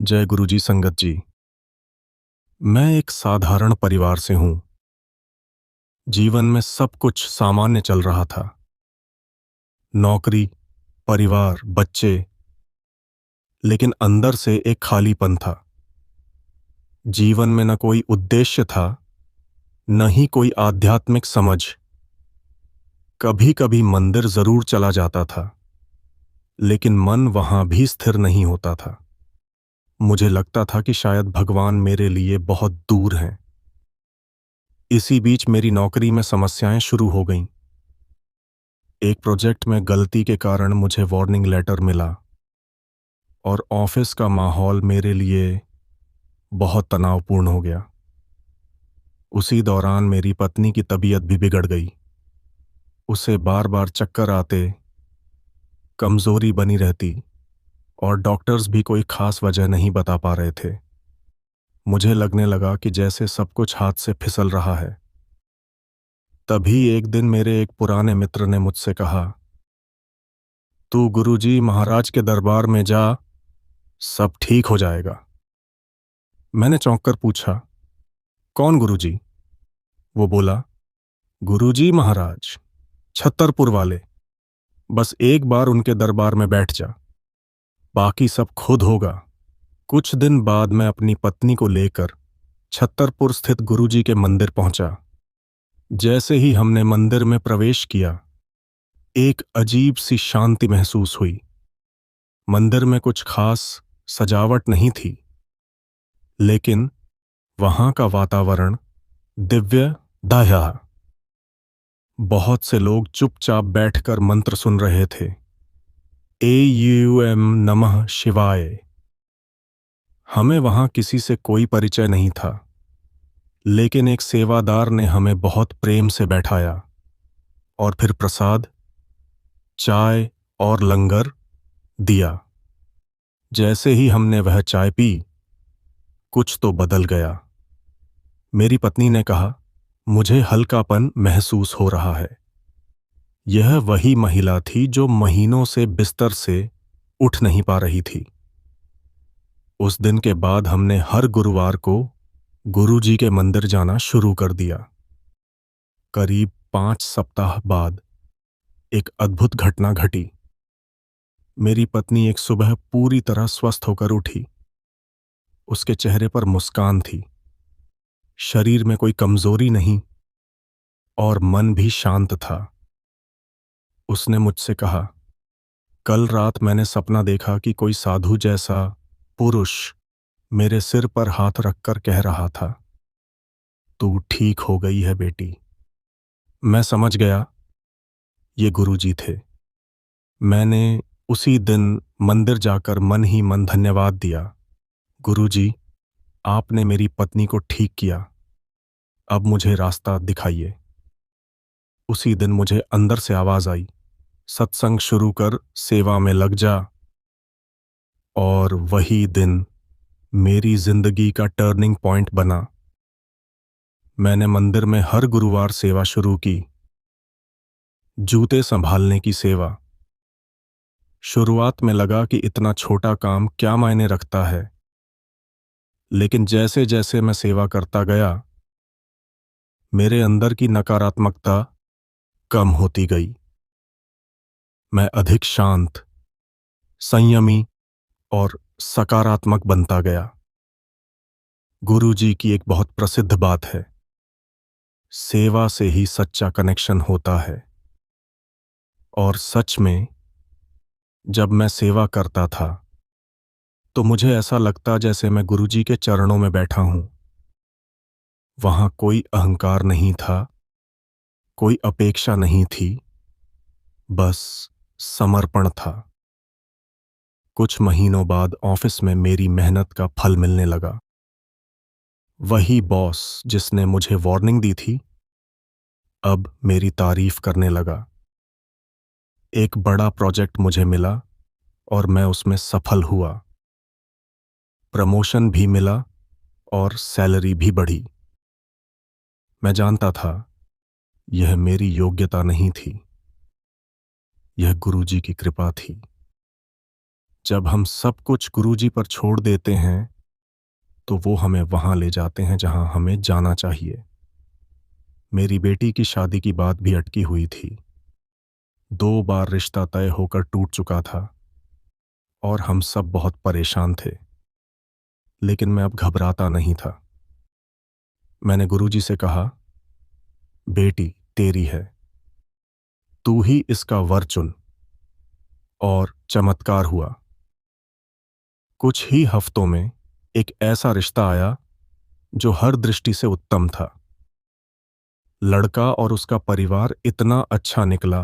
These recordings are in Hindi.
जय गुरुजी संगत जी। मैं एक साधारण परिवार से हूं। जीवन में सब कुछ सामान्य चल रहा था। नौकरी, परिवार, बच्चे, लेकिन अंदर से एक खालीपन था। जीवन में न कोई उद्देश्य था, न ही कोई आध्यात्मिक समझ। कभी कभी मंदिर जरूर चला जाता था, लेकिन मन वहां भी स्थिर नहीं होता था। मुझे लगता था कि शायद भगवान मेरे लिए बहुत दूर हैं। इसी बीच मेरी नौकरी में समस्याएं शुरू हो गईं। एक प्रोजेक्ट में गलती के कारण मुझे वार्निंग लेटर मिला और ऑफिस का माहौल मेरे लिए बहुत तनावपूर्ण हो गया। उसी दौरान मेरी पत्नी की तबीयत भी बिगड़ गई। उसे बार बार चक्कर आते, कमजोरी बनी रहती और डॉक्टर्स भी कोई खास वजह नहीं बता पा रहे थे। मुझे लगने लगा कि जैसे सब कुछ हाथ से फिसल रहा है। तभी एक दिन मेरे एक पुराने मित्र ने मुझसे कहा, तू गुरुजी महाराज के दरबार में जा, सब ठीक हो जाएगा। मैंने चौंक कर पूछा, कौन गुरुजी? वो बोला, गुरुजी महाराज, छतरपुर वाले। बस एक बार उनके दरबार में बैठ जा, बाकी सब खुद होगा। कुछ दिन बाद मैं अपनी पत्नी को लेकर छतरपुर स्थित गुरुजी के मंदिर पहुंचा। जैसे ही हमने मंदिर में प्रवेश किया, एक अजीब सी शांति महसूस हुई। मंदिर में कुछ खास सजावट नहीं थी, लेकिन वहां का वातावरण दिव्य दया। बहुत से लोग चुपचाप बैठकर मंत्र सुन रहे थे। एयूएम नमः शिवाय। हमें वहां किसी से कोई परिचय नहीं था, लेकिन एक सेवादार ने हमें बहुत प्रेम से बैठाया और फिर प्रसाद, चाय और लंगर दिया। जैसे ही हमने वह चाय पी, कुछ तो बदल गया। मेरी पत्नी ने कहा, मुझे हल्कापन महसूस हो रहा है। यह वही महिला थी जो महीनों से बिस्तर से उठ नहीं पा रही थी। उस दिन के बाद हमने हर गुरुवार को गुरुजी के मंदिर जाना शुरू कर दिया। करीब 5 सप्ताह बाद एक अद्भुत घटना घटी। मेरी पत्नी एक सुबह पूरी तरह स्वस्थ होकर उठी। उसके चेहरे पर मुस्कान थी, शरीर में कोई कमजोरी नहीं और मन भी शांत था। उसने मुझसे कहा, कल रात मैंने सपना देखा कि कोई साधु जैसा पुरुष मेरे सिर पर हाथ रखकर कह रहा था, तू ठीक हो गई है बेटी। मैं समझ गया, ये गुरुजी थे। मैंने उसी दिन मंदिर जाकर मन ही मन धन्यवाद दिया। गुरुजी, आपने मेरी पत्नी को ठीक किया, अब मुझे रास्ता दिखाइए। उसी दिन मुझे अंदर से आवाज आई, सत्संग शुरू कर, सेवा में लग जा। और वही दिन मेरी जिंदगी का टर्निंग पॉइंट बना। मैंने मंदिर में हर गुरुवार सेवा शुरू की। जूते संभालने की सेवा। शुरुआत में लगा कि इतना छोटा काम क्या मायने रखता है, लेकिन जैसे जैसे मैं सेवा करता गया, मेरे अंदर की नकारात्मकता कम होती गई। मैं अधिक शांत, संयमी और सकारात्मक बनता गया। गुरुजी की एक बहुत प्रसिद्ध बात है, सेवा से ही सच्चा कनेक्शन होता है। और सच में जब मैं सेवा करता था, तो मुझे ऐसा लगता जैसे मैं गुरुजी के चरणों में बैठा हूं। वहां कोई अहंकार नहीं था, कोई अपेक्षा नहीं थी, बस समर्पण था। कुछ महीनों बाद ऑफिस में मेरी मेहनत का फल मिलने लगा। वही बॉस जिसने मुझे वार्निंग दी थी, अब मेरी तारीफ करने लगा। एक बड़ा प्रोजेक्ट मुझे मिला और मैं उसमें सफल हुआ। प्रमोशन भी मिला और सैलरी भी बढ़ी। मैं जानता था, यह मेरी योग्यता नहीं थी, यह गुरुजी की कृपा थी। जब हम सब कुछ गुरुजी पर छोड़ देते हैं तो वो हमें वहां ले जाते हैं जहां हमें जाना चाहिए। मेरी बेटी की शादी की बात भी अटकी हुई थी। 2 बार रिश्ता तय होकर टूट चुका था और हम सब बहुत परेशान थे, लेकिन मैं अब घबराता नहीं था। मैंने गुरुजी से कहा, बेटी तेरी है, तू ही इसका वर चुन। और चमत्कार हुआ। कुछ ही हफ्तों में एक ऐसा रिश्ता आया जो हर दृष्टि से उत्तम था। लड़का और उसका परिवार इतना अच्छा निकला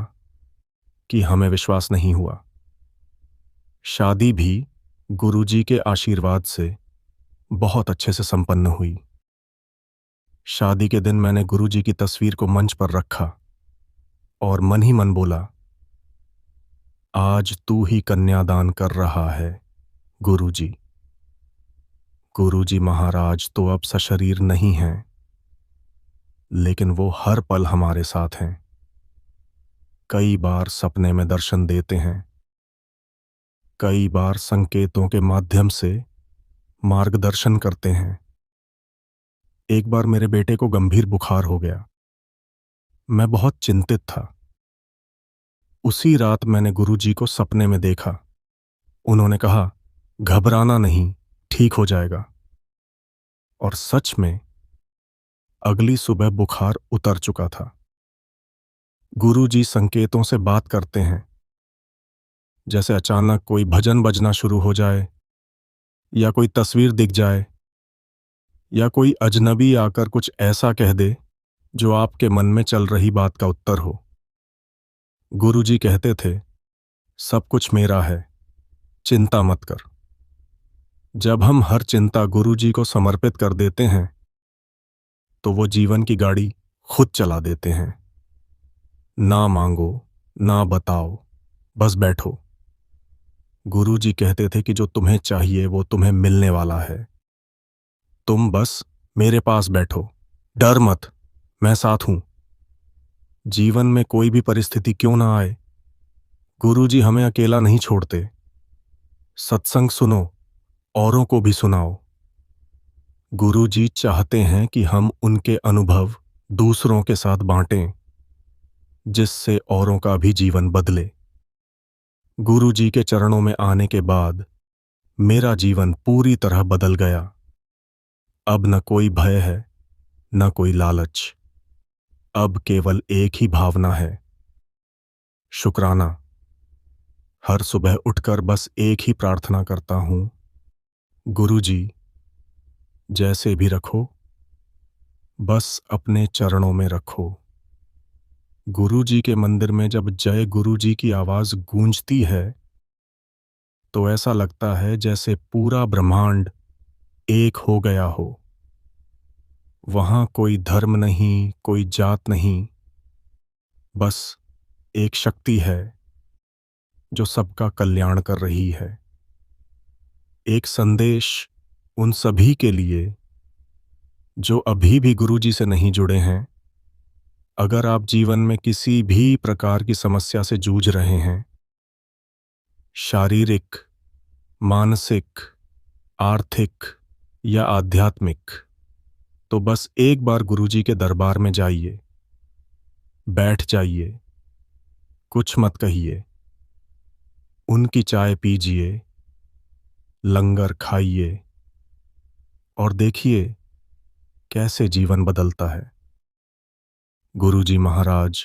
कि हमें विश्वास नहीं हुआ। शादी भी गुरुजी के आशीर्वाद से बहुत अच्छे से संपन्न हुई। शादी के दिन मैंने गुरुजी की तस्वीर को मंच पर रखा और मन ही मन बोला, आज तू ही कन्यादान कर रहा है गुरुजी। गुरुजी महाराज तो अब सशरीर नहीं हैं, लेकिन वो हर पल हमारे साथ हैं। कई बार सपने में दर्शन देते हैं, कई बार संकेतों के माध्यम से मार्गदर्शन करते हैं। एक बार मेरे बेटे को गंभीर बुखार हो गया। मैं बहुत चिंतित था। उसी रात मैंने गुरुजी को सपने में देखा। उन्होंने कहा, घबराना नहीं, ठीक हो जाएगा। और सच में अगली सुबह बुखार उतर चुका था। गुरुजी संकेतों से बात करते हैं, जैसे अचानक कोई भजन बजना शुरू हो जाए, या कोई तस्वीर दिख जाए, या कोई अजनबी आकर कुछ ऐसा कह दे जो आपके मन में चल रही बात का उत्तर हो। गुरुजी कहते थे, सब कुछ मेरा है, चिंता मत कर। जब हम हर चिंता गुरुजी को समर्पित कर देते हैं तो वो जीवन की गाड़ी खुद चला देते हैं। ना मांगो, ना बताओ, बस बैठो। गुरुजी कहते थे कि जो तुम्हें चाहिए वो तुम्हें मिलने वाला है। तुम बस मेरे पास बैठो, डर मत, मैं साथ हूं। जीवन में कोई भी परिस्थिति क्यों ना आए, गुरुजी हमें अकेला नहीं छोड़ते। सत्संग सुनो, औरों को भी सुनाओ। गुरुजी चाहते हैं कि हम उनके अनुभव दूसरों के साथ बांटें, जिससे औरों का भी जीवन बदले। गुरुजी के चरणों में आने के बाद मेरा जीवन पूरी तरह बदल गया। अब न कोई भय है, न कोई लालच। अब केवल एक ही भावना है, शुक्राना। हर सुबह उठकर बस एक ही प्रार्थना करता हूं, गुरुजी जैसे भी रखो, बस अपने चरणों में रखो। गुरुजी के मंदिर में जब जय गुरुजी की आवाज गूंजती है तो ऐसा लगता है जैसे पूरा ब्रह्मांड एक हो गया हो। वहां कोई धर्म नहीं, कोई जात नहीं, बस एक शक्ति है जो सबका कल्याण कर रही है। एक संदेश उन सभी के लिए जो अभी भी गुरुजी से नहीं जुड़े हैं। अगर आप जीवन में किसी भी प्रकार की समस्या से जूझ रहे हैं, शारीरिक, मानसिक, आर्थिक या आध्यात्मिक, तो बस एक बार गुरुजी के दरबार में जाइए, बैठ जाइए, कुछ मत कहिए, उनकी चाय पीजिए, लंगर खाइए और देखिए कैसे जीवन बदलता है। गुरुजी महाराज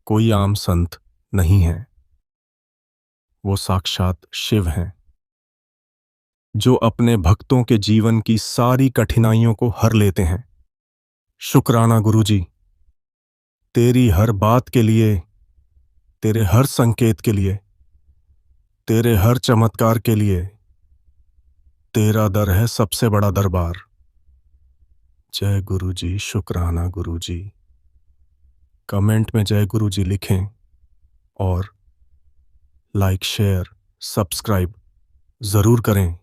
कोई आम संत नहीं है, वो साक्षात शिव हैं, जो अपने भक्तों के जीवन की सारी कठिनाइयों को हर लेते हैं। शुक्राना गुरुजी, तेरी हर बात के लिए, तेरे हर संकेत के लिए, तेरे हर चमत्कार के लिए। तेरा दर है सबसे बड़ा दरबार। जय गुरुजी, शुक्राना गुरुजी। कमेंट में जय गुरुजी लिखें और लाइक, शेयर, सब्सक्राइब जरूर करें।